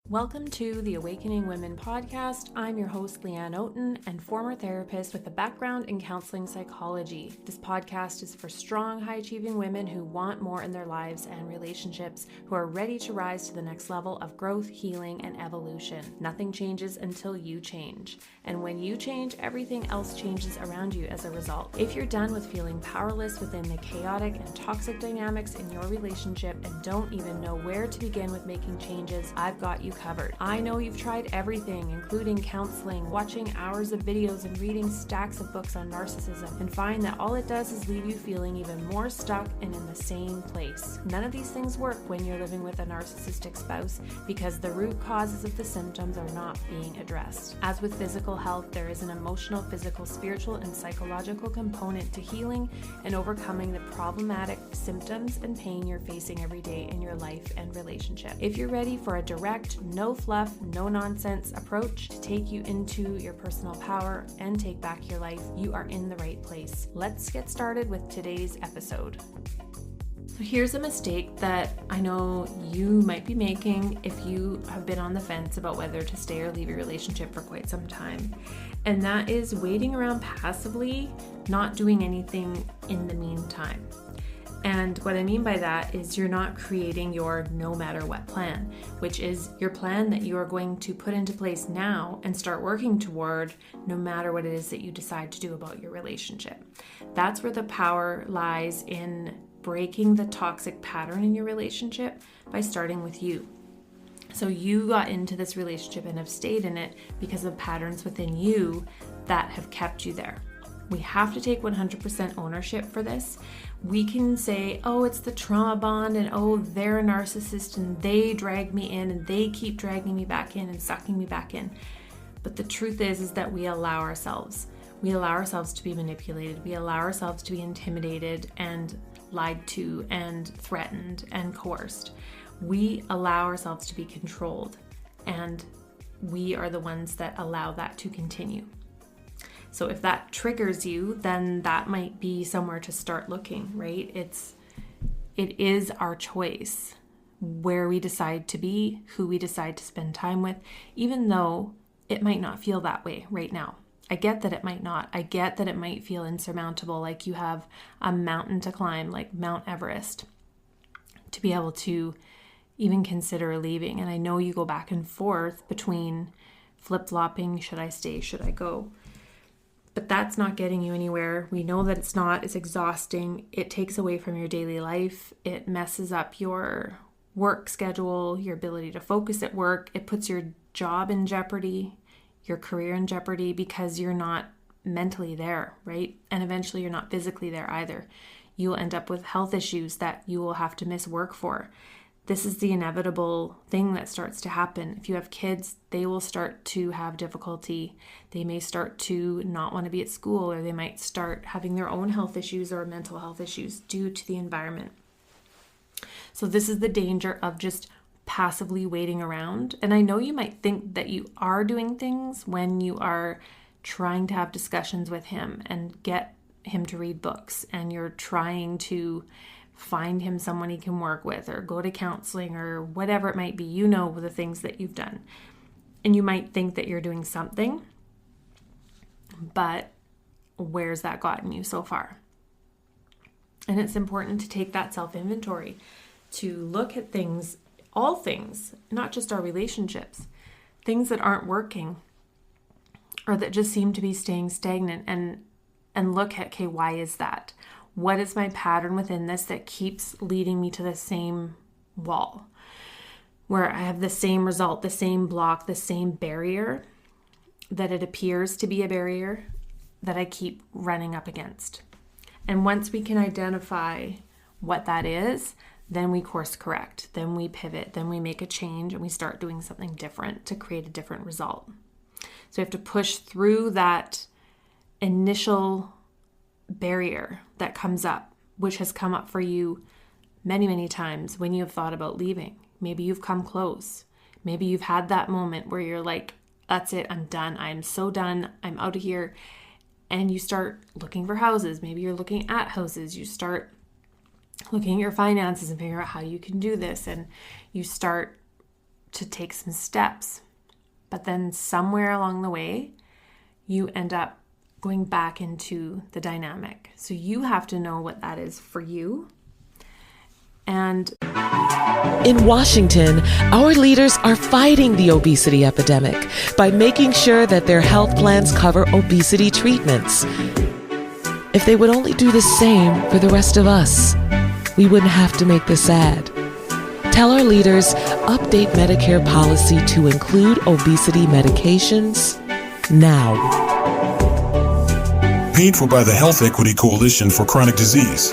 Welcome to the Awakening Women podcast. I'm your host, Leanne Oaten, and former therapist with a background in counseling psychology. This podcast is for strong, high-achieving women who want more in their lives and relationships, who are ready to rise to the next level of growth, healing, and evolution. Nothing changes until you change. And when you change, everything else changes around you as a result. If you're done with feeling powerless within the chaotic and toxic dynamics in your relationship and don't even know where to begin with making changes, I've got you covered. I know you've tried everything, including counseling, watching hours of videos, and reading stacks of books on narcissism, and find that all it does is leave you feeling even more stuck and in the same place. None of these things work when you're living with a narcissistic spouse because the root causes of the symptoms are not being addressed. As with physical health, there is an emotional, physical, spiritual, and psychological component to healing and overcoming the problematic symptoms and pain you're facing every day in your life and relationship. If you're ready for a direct, no fluff, no nonsense approach to take you into your personal power and take back your life, you are in the right place. Let's get started with today's episode. So here's a mistake that I know you might be making if you have been on the fence about whether to stay or leave your relationship for quite some time. And that is waiting around passively, not doing anything in the meantime. And what I mean by that is you're not creating your no matter what plan, which is your plan that you are going to put into place now and start working toward no matter what it is that you decide to do about your relationship. That's where the power lies in breaking the toxic pattern in your relationship by starting with you. So you got into this relationship and have stayed in it because of patterns within you that have kept you there. We have to take 100% ownership for this. We can say, oh, it's the trauma bond, and oh, they're a narcissist and they drag me in and they keep dragging me back in and sucking me back in. But the truth is that we allow ourselves. We allow ourselves to be manipulated. We allow ourselves to be intimidated and lied to and threatened and coerced. We allow ourselves to be controlled, and we are the ones that allow that to continue. So if that triggers you, then that might be somewhere to start looking, right? It is our choice where we decide to be, who we decide to spend time with, even though it might not feel that way right now. I get that it might not. I get that it might feel insurmountable, like you have a mountain to climb, like Mount Everest, to be able to even consider leaving. And I know you go back and forth between flip-flopping, should I stay, should I go? But that's not getting you anywhere. We know that it's not. It's exhausting. It takes away from your daily life. It messes up your work schedule, your ability to focus at work. It puts your job in jeopardy, your career in jeopardy, because you're not mentally there, right? And eventually you're not physically there either. You will end up with health issues that you will have to miss work for. This is the inevitable thing that starts to happen. If you have kids, they will start to have difficulty. They may start to not want to be at school, or they might start having their own health issues or mental health issues due to the environment. So this is the danger of just passively waiting around. And I know you might think that you are doing things when you are trying to have discussions with him and get him to read books, and you're trying to find him someone he can work with or go to counseling or whatever it might be. You know the things that you've done. And you might think that you're doing something, but where's that gotten you so far? And it's important to take that self-inventory, to look at things, all things, not just our relationships, things that aren't working or that just seem to be staying stagnant, and look at, okay, why is that? What is my pattern within this that keeps leading me to the same wall, where I have the same result, the same block, the same barrier, that it appears to be a barrier that I keep running up against? And once we can identify what that is, then we course correct, then we pivot, then we make a change, and we start doing something different to create a different result. So we have to push through that initial barrier that comes up, which has come up for you many, many times when you have thought about leaving. Maybe you've come close. Maybe you've had that moment where you're like, that's it, I'm done. I'm so done. I'm out of here. And you start looking for houses. Maybe you're looking at houses. You start looking at your finances and figure out how you can do this. And you start to take some steps. But then somewhere along the way, you end up going back into the dynamic. So you have to know what that is for you. And in Washington, our leaders are fighting the obesity epidemic by making sure that their health plans cover obesity treatments. If they would only do the same for the rest of us, we wouldn't have to make this ad. Tell our leaders, update Medicare policy to include obesity medications now. Paid for by the Health Equity Coalition for Chronic Disease.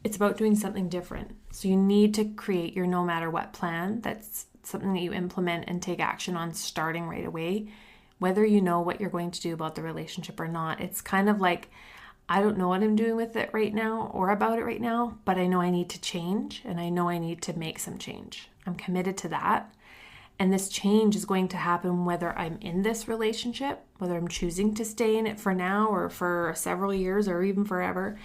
It's about doing something different. So you need to create your no matter what plan. That's something that you implement and take action on starting right away, whether you know what you're going to do about the relationship or not. It's kind of like, I don't know what I'm doing with it right now or about it right now, but I know I need to change and I know I need to make some change. I'm committed to that. And this change is going to happen whether I'm in this relationship, whether I'm choosing to stay in it for now or for several years or even forever.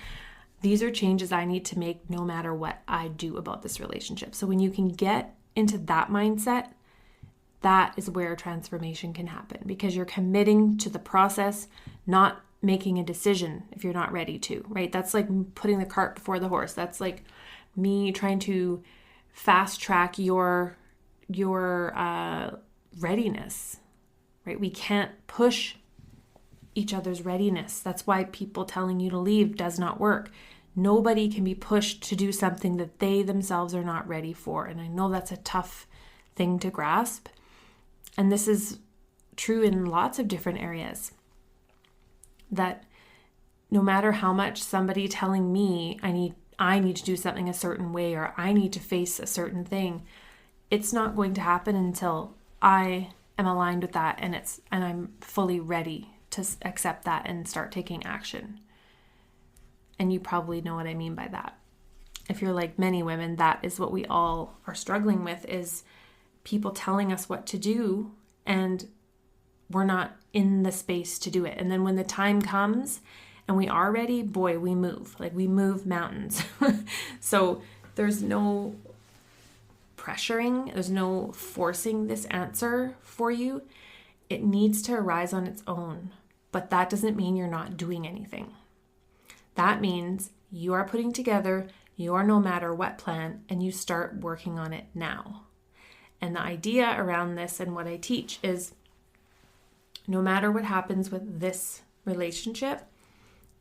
These are changes I need to make no matter what I do about this relationship. So when you can get into that mindset, that is where transformation can happen, because you're committing to the process, not making a decision if you're not ready to, right? That's like putting the cart before the horse. That's like me trying to fast track your readiness, right? We can't push each other's readiness. That's why people telling you to leave does not work. Nobody can be pushed to do something that they themselves are not ready for. And I know that's a tough thing to grasp. And this is true in lots of different areas. That no matter how much somebody telling me I need to do something a certain way or I need to face a certain thing, it's not going to happen until I am aligned with that and I'm fully ready to accept that and start taking action. And you probably know what I mean by that. If you're like many women, that is what we all are struggling with, is people telling us what to do and we're not in the space to do it. And then when the time comes and we are ready, boy, we move. Like we move mountains. So there's no pressuring, there's no forcing this answer for you. It needs to arise on its own. But that doesn't mean you're not doing anything. That means you are putting together your no matter what plan and you start working on it now. And the idea around this and what I teach is no matter what happens with this relationship,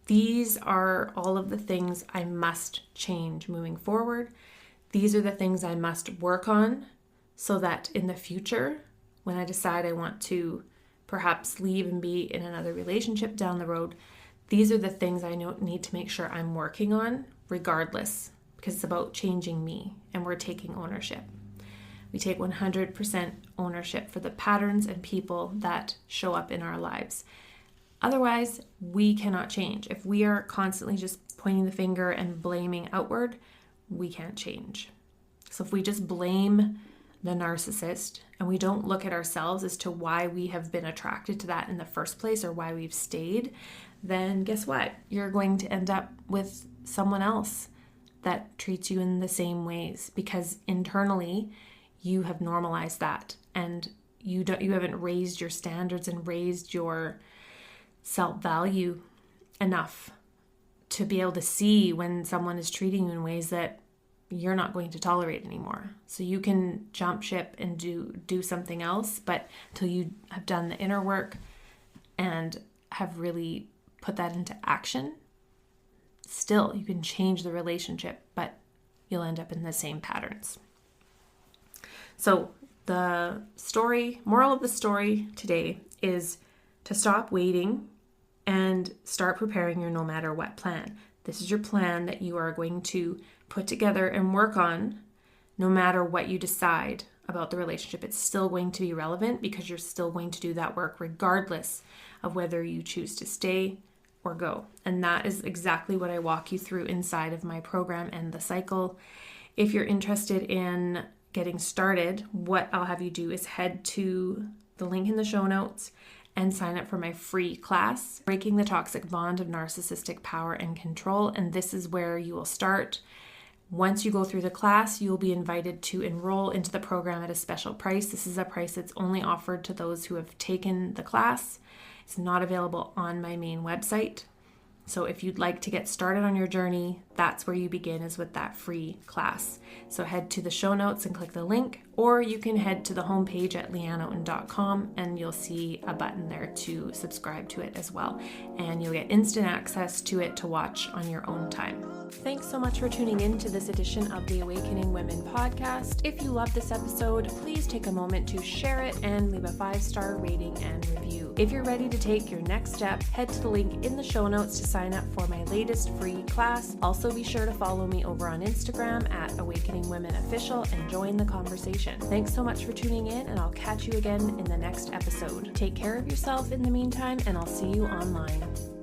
these are all of the things I must change moving forward. These are the things I must work on so that in the future, when I decide I want to perhaps leave and be in another relationship down the road, these are the things I need to make sure I'm working on regardless, because it's about changing me and we're taking ownership. We take 100% ownership for the patterns and people that show up in our lives. Otherwise, we cannot change. If we are constantly just pointing the finger and blaming outward, we can't change. So if we just blame the narcissist and we don't look at ourselves as to why we have been attracted to that in the first place or why we've stayed, then guess what? You're going to end up with someone else that treats you in the same ways, because internally you have normalized that and you haven't raised your standards and raised your self-value enough to be able to see when someone is treating you in ways that you're not going to tolerate anymore. So you can jump ship and do something else, but until you have done the inner work and have really put that into action, still you can change the relationship, but you'll end up in the same patterns. So the moral of the story today is to stop waiting and start preparing your no matter what plan. This is your plan that you are going to put together and work on no matter what you decide about the relationship. It's still going to be relevant because you're still going to do that work regardless of whether you choose to stay or go. And that is exactly what I walk you through inside of my program and the cycle. If you're interested in getting started, what I'll have you do is head to the link in the show notes and sign up for my free class, Breaking the Toxic Bond of Narcissistic Power and Control. And this is where you will start Once you go through the class, you'll be invited to enroll into the program at a special price. This is a price that's only offered to those who have taken the class. It's not available on my main website. So if you'd like to get started on your journey, that's where you begin, is with that free class. So head to the show notes and click the link, or you can head to the homepage at NARCISSISTIC and you'll see a button there to subscribe to it as well. And you'll get instant access to it to watch on your own time. Thanks so much for tuning in to this edition of the Awakening Women podcast. If you love this episode, please take a moment to share it and leave a 5-star rating and review. If you're ready to take your next step, head to the link in the show notes to sign up for my latest free class. Also, be sure to follow me over on Instagram at Awakening Women Official and join the conversation. Thanks so much for tuning in, and I'll catch you again in the next episode. Take care of yourself in the meantime, and I'll see you online.